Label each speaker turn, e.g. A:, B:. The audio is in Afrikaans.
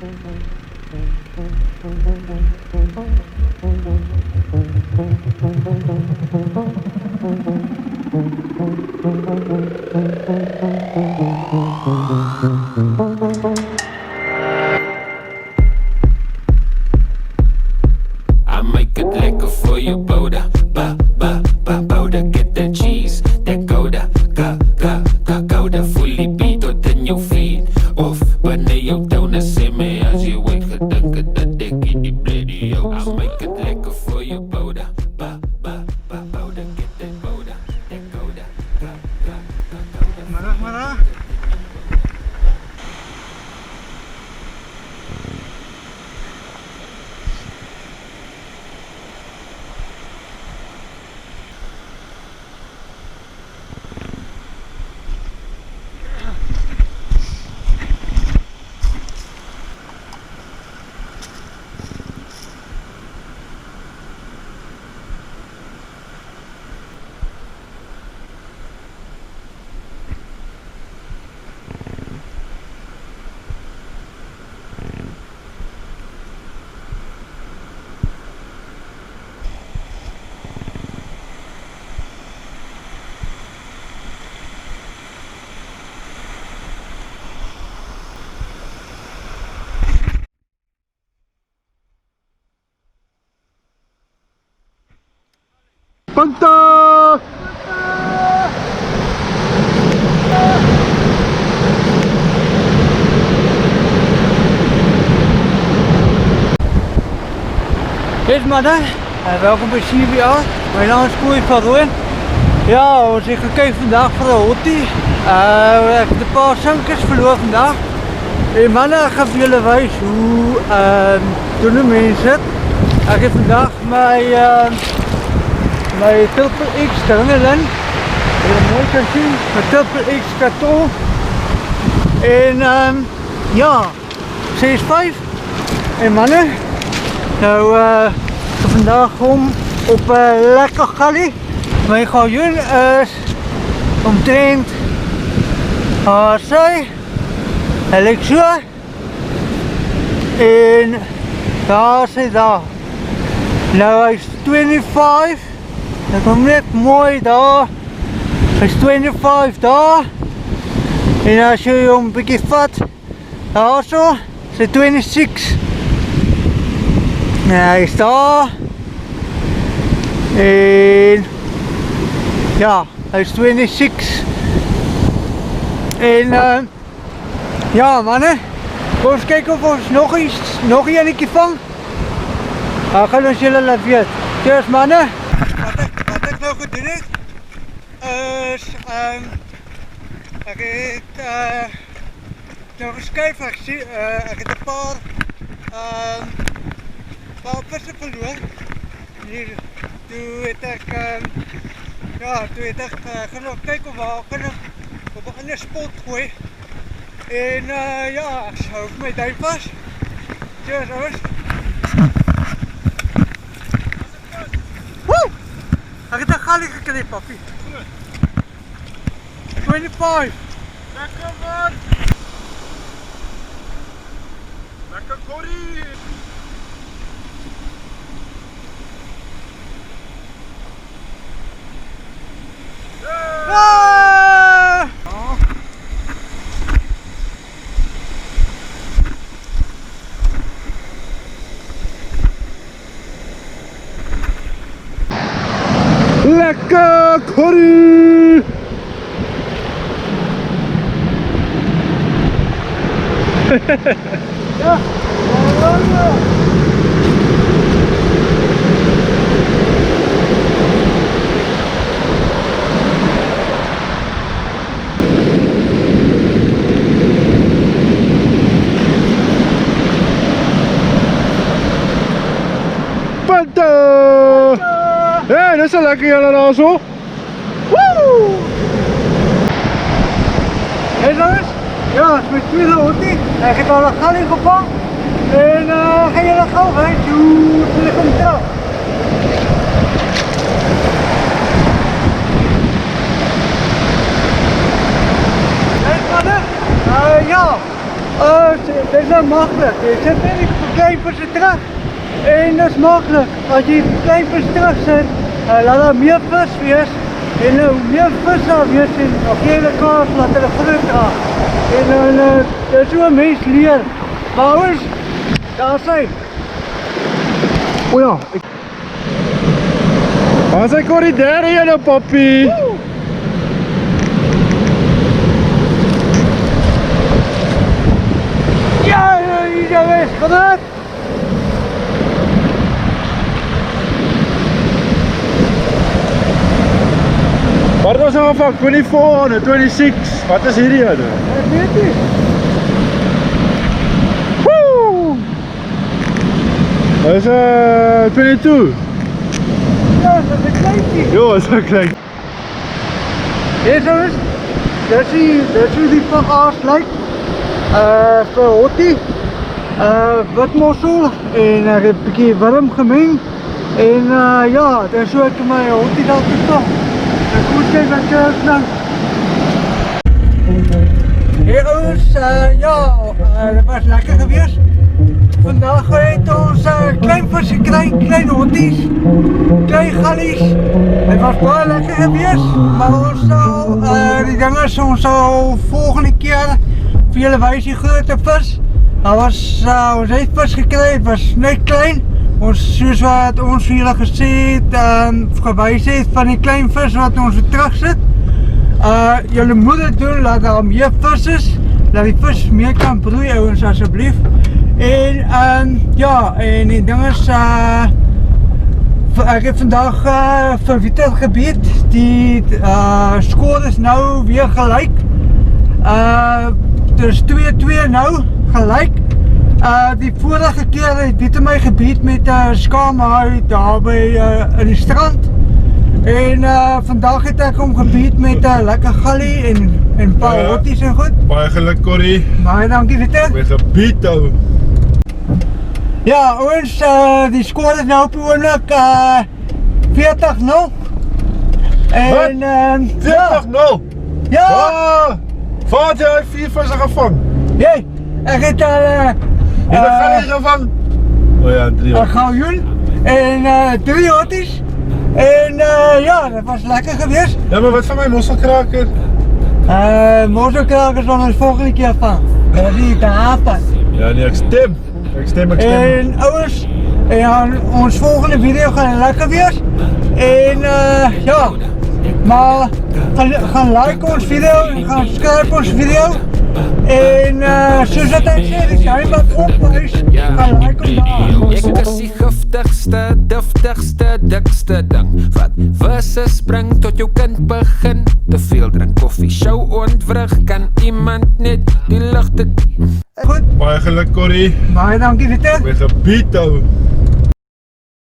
A: I make it lekker voor je boda, boda. Get that cheese, that gouda, gouda. Fully beat tot in jouw feet. Of wanneer jou down sê me as je weet gedenken dat ik in die blede jou. I make it lekker voor je boda, boda. Get that boda, that gouda, gouda.
B: Mana? Pantak! Yes mannen, welkom bij CBR. Mijn naam is Koei van Rooyen. Ja, we zijn gekeken vandaag voor de hottie. We hebben een paar zankers verloren vandaag. Hey mannen, ik ga voor jullie wijzen hoe doen de mensen. Ik heb vandaag mijn Triple X erin. Je mooi kan zien, mijn Triple X karton. En ja, CS5. En mannen, nou ik ga vandaag gewoon op lekker galley. Mijn galjoen is omtrent zij, Alexa en daar zit daar. Nou hij is 25, dat komt net mooi daar. Hij is 25 daar. En als je hem een beetje vat, daar zo, is hij 26. Nou hij is daar. En ja, hij is 26. En ja mannen, we eens kijken of we nog eentje vangen. Dan gaan we jullie laten weten. Cheers mannen. Wat ik nou gedaan heb, is ik heb nog eens kijken, ik heb een paar vissen verloren. Hier, toen heb ik gaan kijken of we op een andere spot gooien. En ja, hou ik mijn duim vast. Cheers jongens. Woe! Ik heb een galley geknipt papi. 25.
C: Lekker man! Lekker Corrie!
B: Lekker Corrie! Ja! Panto! Ja, dat is een lekker jullie dan zo. Woe! Hé jongens, ja, het is met twee hottie. Ik heb al een galley gevangen. En ga je dan gauw weg? Doe het komt eraf. Hé mannen, ja. Dit is nou makkelijk. Je zit in die kleinvissen terug. En dat is makkelijk. Als je die kleinvissen terug zet, laat er meer vis wees. En hoe meer vis daar wees, en op hele kans laat hulle groot raak. En dan, dat is hoe een mens leer. Maar ons, daar is hy.
C: O ja. Waar is hy Corrie derde ene, papi?
B: Ja, hier zijn we. Gedaan.
C: Wat was nou van 24 en 26? Wat is hierdie ene?
B: Ik weet niet.
C: Woe! Dat is 22.
B: Ja, dat is een kleintje.
C: Jo, dat is een klein.
B: Hier zo is. Dat is hoe die van aas lijkt. Vir hottie. Witmossel. En ek het 'n bietjie warm gemeng. En ja, dan so ek my hottie daar gekom. En goed kyk wat jy nou. Hier ons, ja, dat was lekker geweest. Vandaag het ons klein vis gekry, klein hotties, klein gallies. Het was baie lekker geweest, maar ons sal, die dinge is ons sal volgende keer vir julle wys die grote vis. Ons het vis gekry, het was net klein. Ons, soos wat ons vir julle gesê het, gewys het van die klein vis wat ons terug sit. Julle moet dit doen, laat daar meer vis is, dat die vis meer kan broei ouens asseblief. En ja, en die ding is, ek het vandag vir Wieter gebied, die skoor is nou weer gelyk. Dus 2-2 nou gelyk. Die vorige keer het Wieter my gebied met skaamhaai daar by in die strand. En vandag het ek hom gebied met lekker gallie en paar hotties en goed.
C: Baie geluk Corrie.
B: Baie dankie Wieter.
C: Met gebied ou.
B: Ja, ons, die skoor is nou op die oomlik 40-0. En
C: 40-0?
B: Ja!
C: Waar het jy 4 visse gevang?
B: Jy, ek het al
C: En wat gaan jy gevang? O ja, 3
B: 'n galjoen en 3 hotties. En ja, dat was lekker geweest.
C: Ja, maar wat van my mosselkraker?
B: Mosselkrakers van ons volgende keer van. Dat is die te hapen.
C: Ja nee, ek stem.
B: En ouers, ja, ons volgende video gaan lekker wees. En ja, maar gaan like ons video en gaan subscribe ons video. En soos wat ek sê, die zijn wat opwys, gaan like ons daar.
A: Ek is die giftigste, duftigste, dikste ding wat wisse spring tot jou kind begin te veel drink koffie, show ontwrig, kan iemand net die ligte.
B: Goed,
C: Baie geluk Corrie.
B: baie dankie Wieter.
C: Met gebied ou.